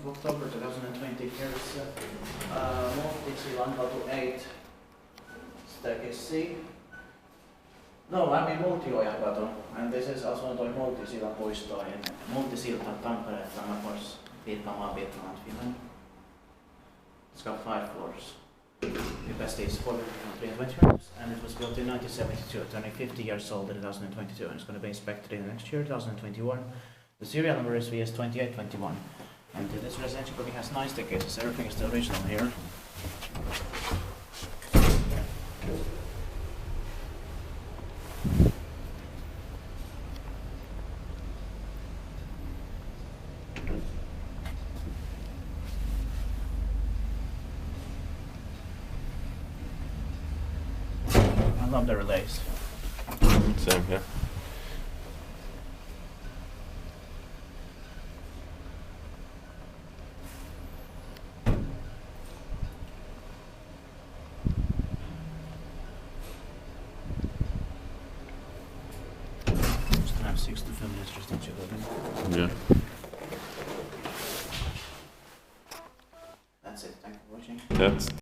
of October 2020. Here's Multiojankatu 8, staircase C. No, I mean Multiojankatu, and this is also the Multisilta puisto in Multisilta, Tampere, pois Finland, Finland. It's got 5 floors. Capacity is 420 rooms, and it was built in 1972, turning 50 years old in 2022, and it's going to be inspected in the next year, 2021. The serial number is VS2821, and this residential building has 9 staircases. Everything is the original here. I love the relays. Same here. Just have 6 to film this residential building. Yeah. That's it. Thank you for watching. That's